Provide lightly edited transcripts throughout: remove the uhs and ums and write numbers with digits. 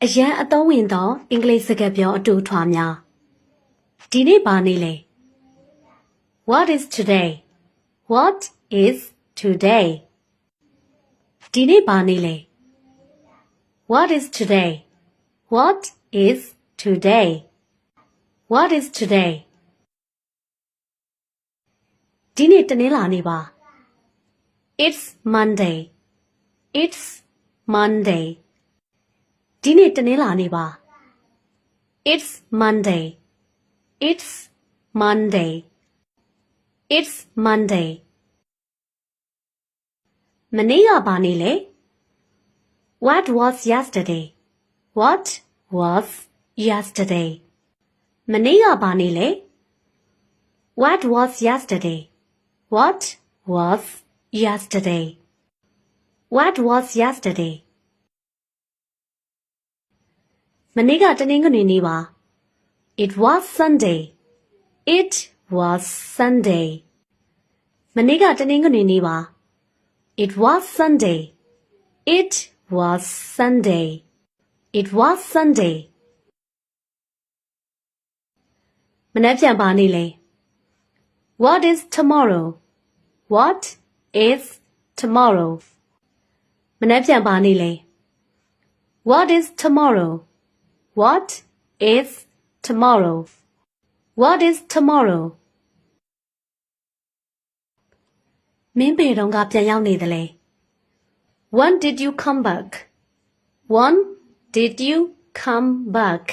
အရန်အသုံးဝင်သောအင်္ဂလိပ်စကားပြောအတူထွားများဒီနေ့ဘာနေ့လဲ What is today? What is today? ဒီနေ့ဘာနေ့လဲ What is today? What is today? What is today? ဒီနေ့တနင်္လာနေ့ပါ It's Monday. It's Monday. ဒီနေ့တနင်္လာနေ့ပါ It's Monday. It's Monday. It's Monday. မနေ့ကဘာနေ့လဲ What was yesterday? What was yesterday? မနေ့ကဘာနေ့လဲ What was yesterday? What was yesterday? What was yesterday? မနေ့ကတနင်္ဂနွေနေ့ပါ It was Sunday. It was Sunday. မနေ့ကတနင်္ဂနွေနေ့ပါ It was Sunday. It was Sunday. It was Sunday. မနေ့ပြန်ပါနေ့လဲ What is tomorrow? What is tomorrow? မနေ့ပြန်ပါနေ့လဲ What is tomorrow? What is tomorrow? What is tomorrow? မင်းဘယ်တော့ကပြန်ရောက်နေသလဲ When did you come back? When did you come back?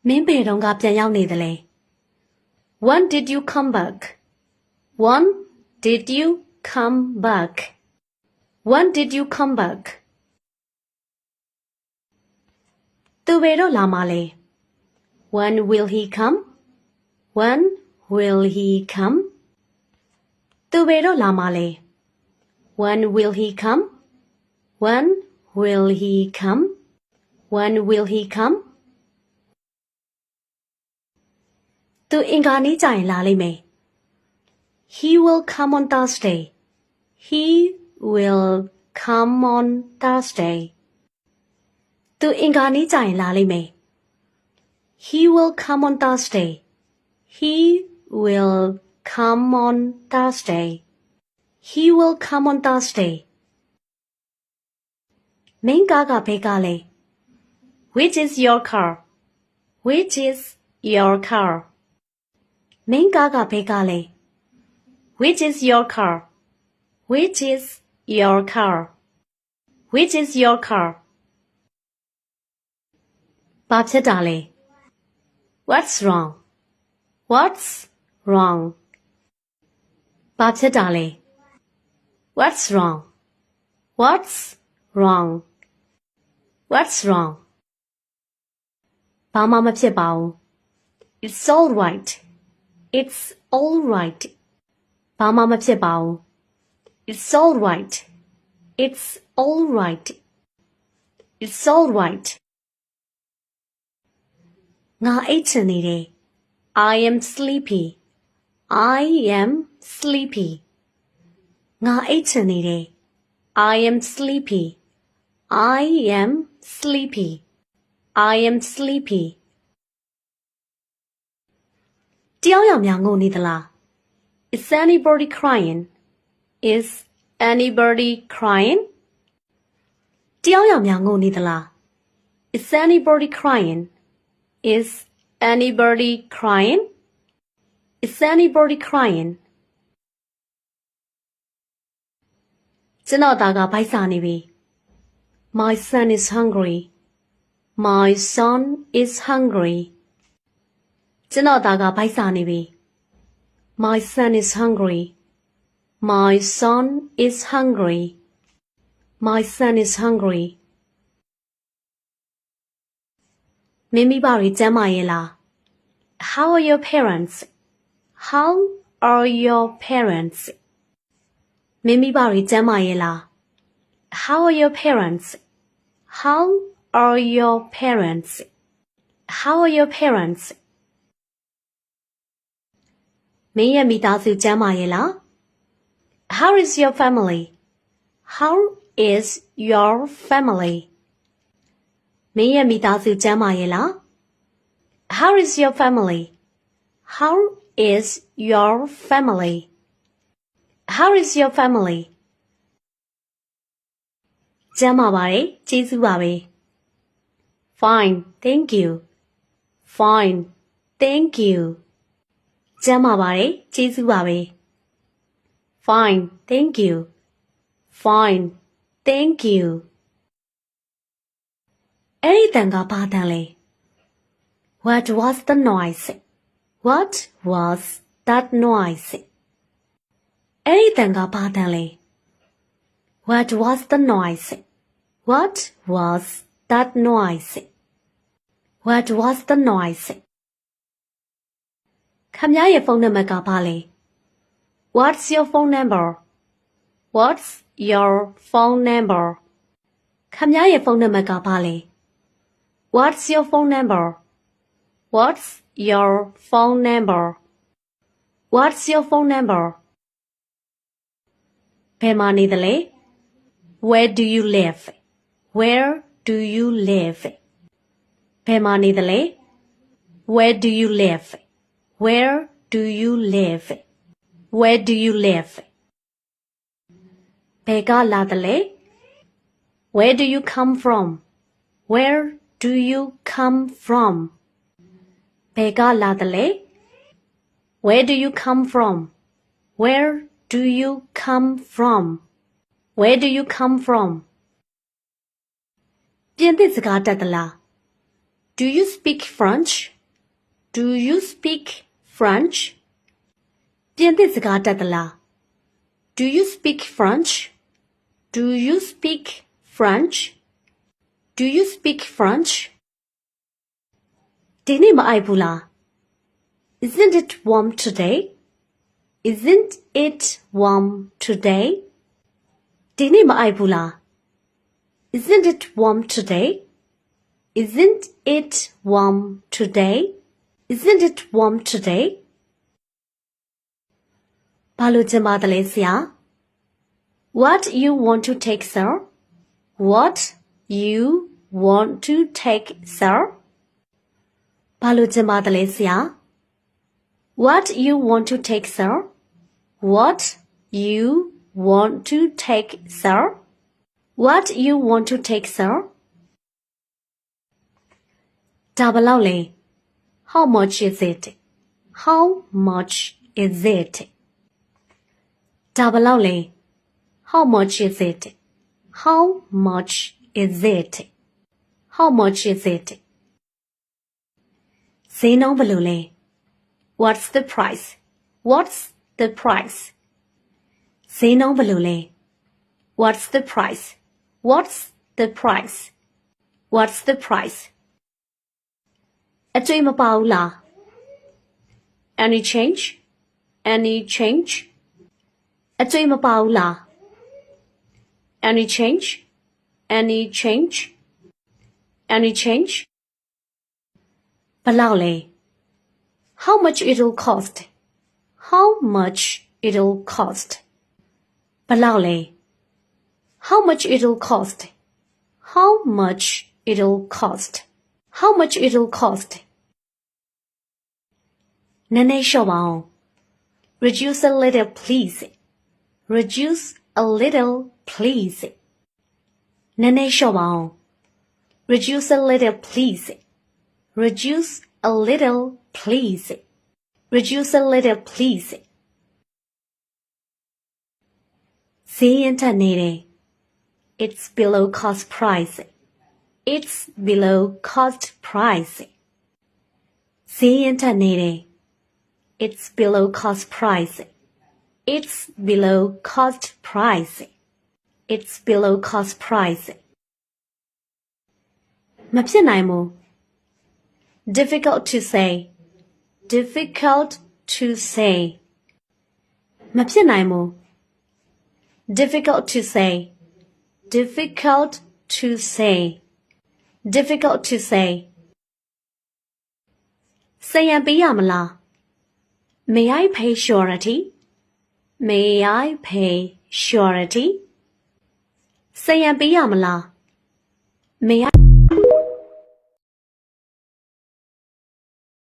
မင်းဘယ်တော့ကပြန်ရောက်နေသလဲ When did you come back? When did you come back? When did you come back? သူဘယ်တော့လာမှာလဲ When will he come? When will he come? သူဘယ်တော့လာမှာလဲ When will he come? When will he come? When will he come? သူအင်္ဂါနေ့ကျရင်လာလိမ့်မယ် He will come on Thursday. He will come on Thursday. သူအင်္ဂါနေ့ကျရင်လာလိမ့်မယ် He will come on Thursday. He will come on Thursday. He will come on Thursday. မင်းကားကဘယ်ကားလဲ Which is your car? Which is your car? မင်းကားကဘယ်ကားလဲ Which is your car? Which is your car? Which is your car? ဘာဖြစ်တာလဲ What's wrong? What's wrong? ဘာဖြစ်တာလဲ What's wrong? What's wrong? What's wrong? ဘာမှမဖြစ်ပါဘူး It's all right. It's all right. ဘာမှမဖြစ်ပါဘူး It's all right. It's all right. It's all right. ငါအိပ်ချင်နေတယ် I am sleepy. I am sleepy. ငါအိပ်ချင်နေတယ် I am sleepy. I am sleepy. I am sleepy. တယောက်ယောက်များငိုနေသလား Is anybody crying? Is anybody crying? တယောက်ယောက်များငိုနေသလား Is anybody crying? Is anybody crying? Is anybody crying? ကျွန်တော်သားကဗိုက်စာနေပြီ My son is hungry. My son is hungry. ကျွန်တော်သားကဗိုက်စာနေပြီ My son is hungry. My son is hungry. My son is hungry. မင်းမိဘတွေကျန်းမာရဲ့လား How are your parents? How are your parents? မင်းမိဘတွေကျန်းမာရဲ့လား How are your parents? How are your parents? How are your parents? မင်းရဲ့မိသားစုကျန်းမာရဲ့လား How is your family? How is your family? မင်းရဲ့မိသားစုကျန်းမာရဲ့လား How is your family? How is your family? How is your family? ကျန်းမာပါတယ်ကျေးဇူးပါပဲ Fine, thank you. Fine, thank you. ကျန်းမာပါတယ်ကျေးဇူးပါပဲ Fine, thank you. Fine, thank you. အဲ့ဒီတန်ကဘာတန်လဲ What was the noise? What was that noise? အဲ့ဒီတန်ကဘာတန်လဲ What was the noise? What was that noise? What was the noise? ခမရဲ့ဖုန်းနံပါတ်ကဘာလဲ What's your phone number? What's your phone number? ခမရဲ့ဖုန်းနံပါတ်ကဘာလဲ What's your phone number? What's your phone number? What's your phone number? ဘယ်မှာနေသလဲ Where do you live? Where do you live? ဘယ်မှာနေသလဲ Where do you live? Where do you live? Where do you live? ဘယ်ကလာသလဲ Where do you come from? Where do you come from? ဘယ်ကလာသလဲ Where do you come from? Where do you come from? Where do you come from? ပြင်သစ်စကားတတ်သလား Do you speak French? Do you speak French? ပြင်သစ်စကားတတ်သလား Do you speak French? Do you speak French? Do you speak French? ဒီနေ့မအိုက်ဘူးလား Isn't it warm today? Isn't it warm today? ဒီနေ့မအိုက်ဘူးလား Isn't it warm today? Isn't it warm today? Isn't it warm today? ဘာလို့ချင်ပါသလဲဆရာ What you want to take, sir? What you want to take, sir? ဘာလို့ချင်ပါသလဲဆရာ What you want to take, sir? What you want to take, sir? What you want to take, sir? ဒါဘယ်လောက်လဲ How much is it? How much is it? ဒါဘယ်လောက်လဲ How much is it? How much is it? How much is it? ဈေးနှုန်းဘယ်လိုလဲ What's the price? What's the price? ဈေးနှုန်းဘယ်လိုလဲ What's the price? What's the price? What's the price? အကျွေးမပါဘူးလား Any change? Any change? အကျွေးမပါဘူးလား Any change? Any change? Any change? ဘယ်လောက်လဲ How much it'll cost? How much it'll cost? ဘယ်လောက်လဲ How much it'll cost? How much it'll cost? How much it'll cost? နည်းနည်းလျှော့ပါအောင် Reduce a little, please. Reduce a little, please. နည်းနည်းလျှော့ပါအောင် Reduce a little, please. Reduce a little, please. Reduce a little, please. ဈေးရင်ထက်နေတယ် It's below cost price. It's below cost price. ဈေးရင်ထက်နေတယ် It's below cost price. It's below cost price. It's below cost price. မဖြစ်နိုင်ဘူး Difficult to say. Difficult to say. မဖြစ်နိုင်ဘူး Difficult to say. Difficult to say. Difficult to say. စာရန်ပေးရမလား May I pay surety? May I pay surety? စာရန်ပေးရမလား May I